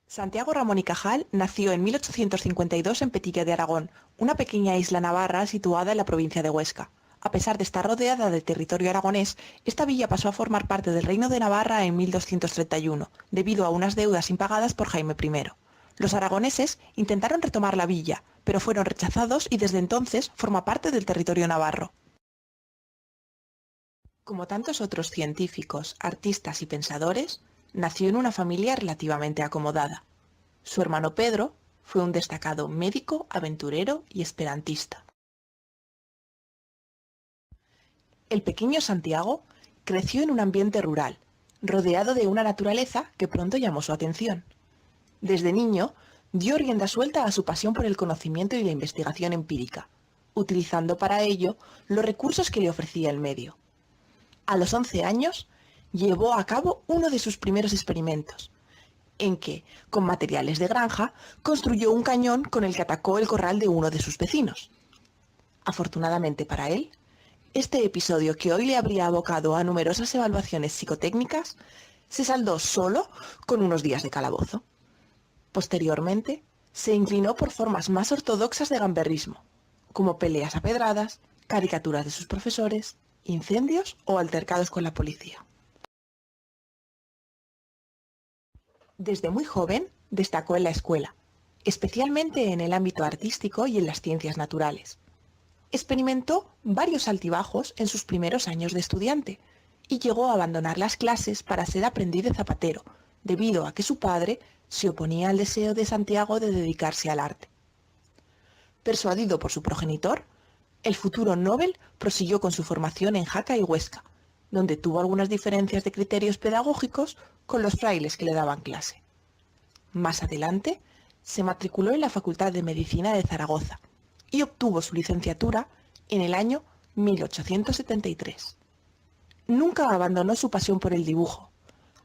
Santiago Ramón y Cajal nació en 1852 en Petilla de Aragón, una pequeña isla navarra situada en la provincia de Huesca. A pesar de estar rodeada de territorio aragonés, esta villa pasó a formar parte del Reino de Navarra en 1231, debido a unas deudas impagadas por Jaime I. Los aragoneses intentaron retomar la villa, pero fueron rechazados y desde entonces forma parte del territorio navarro. Como tantos otros científicos, artistas y pensadores, nació en una familia relativamente acomodada. Su hermano Pedro fue un destacado médico, aventurero y esperantista. El pequeño Santiago creció en un ambiente rural, rodeado de una naturaleza que pronto llamó su atención. Desde niño, dio rienda suelta a su pasión por el conocimiento y la investigación empírica, utilizando para ello los recursos que le ofrecía el medio. A los 11 años, llevó a cabo uno de sus primeros experimentos, en que, con materiales de granja, construyó un cañón con el que atacó el corral de uno de sus vecinos. Afortunadamente para él, este episodio, que hoy le habría abocado a numerosas evaluaciones psicotécnicas, se saldó solo con unos días de calabozo. Posteriormente, se inclinó por formas más ortodoxas de gamberrismo, como peleas a pedradas, caricaturas de sus profesores, incendios o altercados con la policía. Desde muy joven destacó en la escuela, especialmente en el ámbito artístico y en las ciencias naturales. Experimentó varios altibajos en sus primeros años de estudiante y llegó a abandonar las clases para ser aprendiz de zapatero, debido a que su padre se oponía al deseo de Santiago de dedicarse al arte. Persuadido por su progenitor, el futuro Nobel prosiguió con su formación en Jaca y Huesca, donde tuvo algunas diferencias de criterios pedagógicos con los frailes que le daban clase. Más adelante, se matriculó en la Facultad de Medicina de Zaragoza y obtuvo su licenciatura en el año 1873. Nunca abandonó su pasión por el dibujo.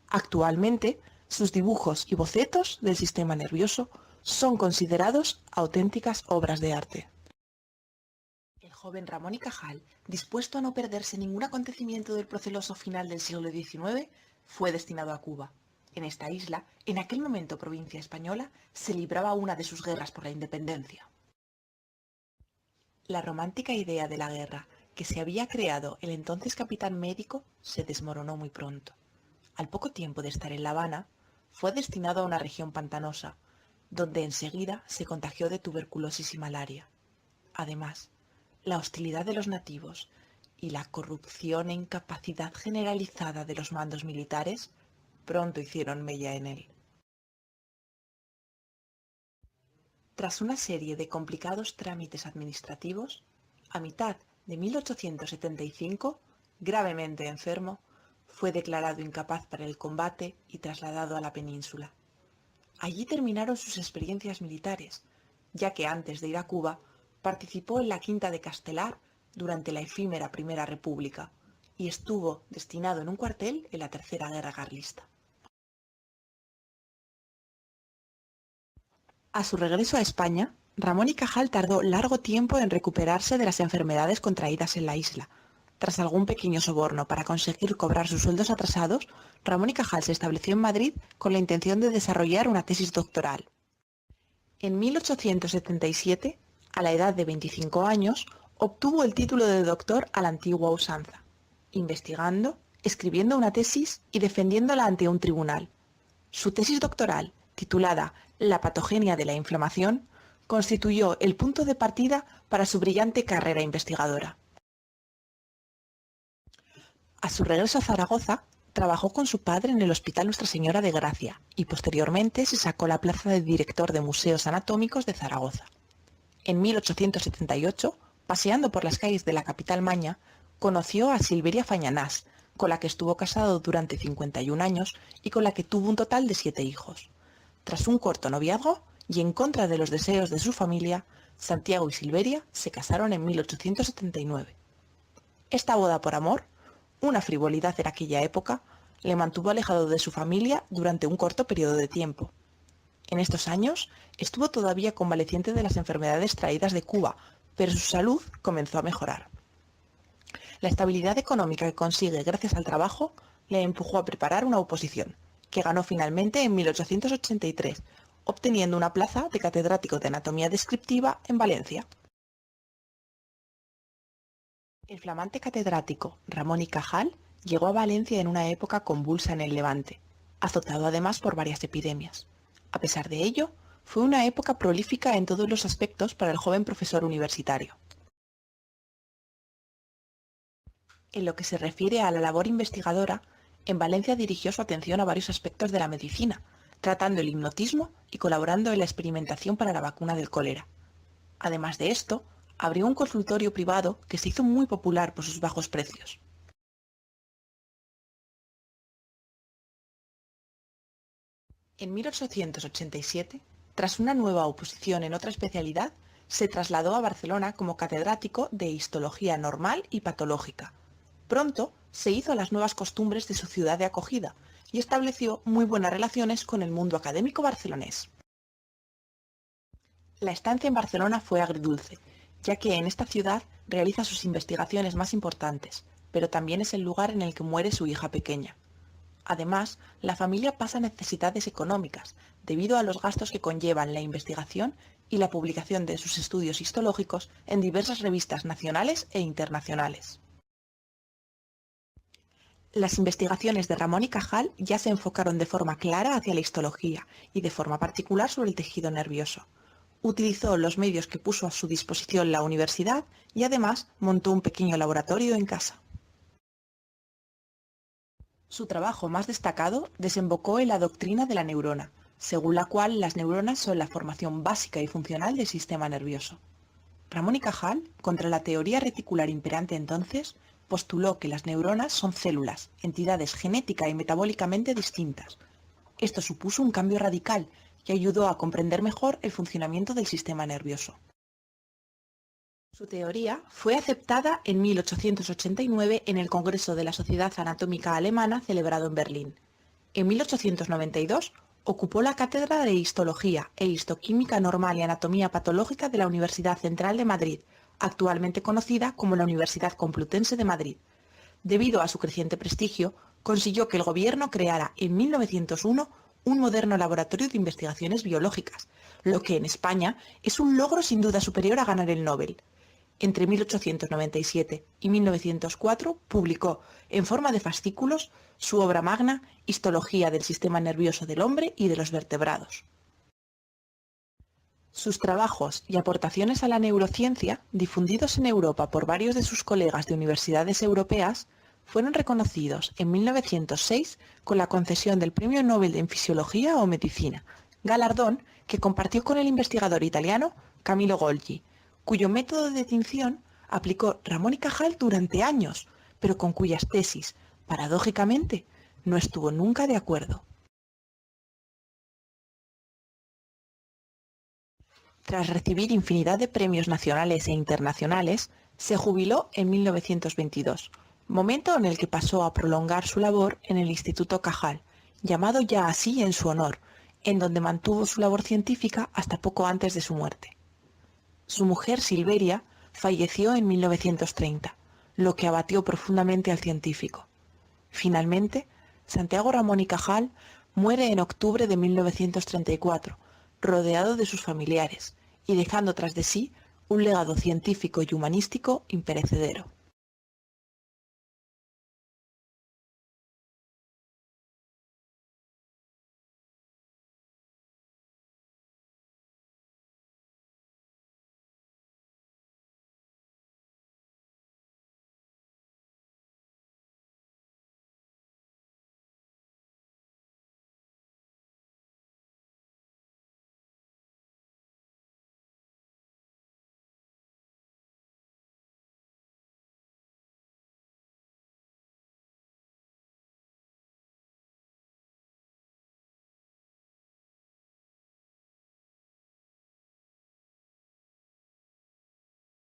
Actualmente, sus dibujos y bocetos del sistema nervioso son considerados auténticas obras de arte. El joven Ramón y Cajal, dispuesto a no perderse ningún acontecimiento del proceloso final del siglo XIX, fue destinado a Cuba. En esta isla, en aquel momento provincia española, se libraba una de sus guerras por la independencia. La romántica idea de la guerra que se había creado el entonces capitán médico se desmoronó muy pronto. Al poco tiempo de estar en La Habana, fue destinado a una región pantanosa, donde enseguida se contagió de tuberculosis y malaria. Además, la hostilidad de los nativos y la corrupción e incapacidad generalizada de los mandos militares pronto hicieron mella en él. Tras una serie de complicados trámites administrativos, a mitad de 1875, gravemente enfermo, fue declarado incapaz para el combate y trasladado a la península. Allí terminaron sus experiencias militares, ya que antes de ir a Cuba participó en la Quinta de Castelar durante la efímera Primera República y estuvo destinado en un cuartel en la Tercera Guerra Carlista. A su regreso a España, Ramón y Cajal tardó largo tiempo en recuperarse de las enfermedades contraídas en la isla. Tras algún pequeño soborno para conseguir cobrar sus sueldos atrasados, Ramón y Cajal se estableció en Madrid con la intención de desarrollar una tesis doctoral. En 1877, a la edad de 25 años, obtuvo el título de doctor a la antigua usanza, investigando, escribiendo una tesis y defendiéndola ante un tribunal. Su tesis doctoral, titulada La patogenia de la inflamación, constituyó el punto de partida para su brillante carrera investigadora. A su regreso a Zaragoza, trabajó con su padre en el Hospital Nuestra Señora de Gracia y posteriormente se sacó la plaza de director de Museos Anatómicos de Zaragoza. En 1878, paseando por las calles de la capital maña, conoció a Silveria Fañanás, con la que estuvo casado durante 51 años y con la que tuvo un total de 7 hijos. Tras un corto noviazgo y en contra de los deseos de su familia, Santiago y Silveria se casaron en 1879. Esta boda por amor, una frivolidad en aquella época, le mantuvo alejado de su familia durante un corto periodo de tiempo. En estos años estuvo todavía convaleciente de las enfermedades traídas de Cuba, pero su salud comenzó a mejorar. La estabilidad económica que consigue gracias al trabajo le empujó a preparar una oposición, que ganó finalmente en 1883, obteniendo una plaza de catedrático de anatomía descriptiva en Valencia. El flamante catedrático Ramón y Cajal llegó a Valencia en una época convulsa en el Levante, azotado además por varias epidemias. A pesar de ello, fue una época prolífica en todos los aspectos para el joven profesor universitario. En lo que se refiere a la labor investigadora, en Valencia dirigió su atención a varios aspectos de la medicina, tratando el hipnotismo y colaborando en la experimentación para la vacuna del cólera. Además de esto, abrió un consultorio privado que se hizo muy popular por sus bajos precios. En 1887, tras una nueva oposición en otra especialidad, se trasladó a Barcelona como catedrático de Histología Normal y Patológica. Pronto se hizo a las nuevas costumbres de su ciudad de acogida y estableció muy buenas relaciones con el mundo académico barcelonés. La estancia en Barcelona fue agridulce, ya que en esta ciudad realiza sus investigaciones más importantes, pero también es el lugar en el que muere su hija pequeña. Además, la familia pasa necesidades económicas, debido a los gastos que conllevan la investigación y la publicación de sus estudios histológicos en diversas revistas nacionales e internacionales. Las investigaciones de Ramón y Cajal ya se enfocaron de forma clara hacia la histología y de forma particular sobre el tejido nervioso. Utilizó los medios que puso a su disposición la universidad y además montó un pequeño laboratorio en casa. Su trabajo más destacado desembocó en la doctrina de la neurona, según la cual las neuronas son la formación básica y funcional del sistema nervioso. Ramón y Cajal, contra la teoría reticular imperante entonces, postuló que las neuronas son células, entidades genética y metabólicamente distintas. Esto supuso un cambio radical y ayudó a comprender mejor el funcionamiento del sistema nervioso. Su teoría fue aceptada en 1889 en el Congreso de la Sociedad Anatómica Alemana celebrado en Berlín. En 1892 ocupó la cátedra de Histología e Histoquímica Normal y Anatomía Patológica de la Universidad Central de Madrid, actualmente conocida como la Universidad Complutense de Madrid. Debido a su creciente prestigio, consiguió que el gobierno creara en 1901 un moderno laboratorio de investigaciones biológicas, lo que en España es un logro sin duda superior a ganar el Nobel. Entre 1897 y 1904 publicó, en forma de fascículos, su obra magna Histología del sistema nervioso del hombre y de los vertebrados. Sus trabajos y aportaciones a la neurociencia, difundidos en Europa por varios de sus colegas de universidades europeas, fueron reconocidos en 1906 con la concesión del Premio Nobel en Fisiología o Medicina, galardón que compartió con el investigador italiano Camillo Golgi, cuyo método de tinción aplicó Ramón y Cajal durante años, pero con cuyas tesis, paradójicamente, no estuvo nunca de acuerdo. Tras recibir infinidad de premios nacionales e internacionales, se jubiló en 1922, momento en el que pasó a prolongar su labor en el Instituto Cajal, llamado ya así en su honor, en donde mantuvo su labor científica hasta poco antes de su muerte. Su mujer, Silveria, falleció en 1930, lo que abatió profundamente al científico. Finalmente, Santiago Ramón y Cajal muere en octubre de 1934, rodeado de sus familiares y dejando tras de sí un legado científico y humanístico imperecedero.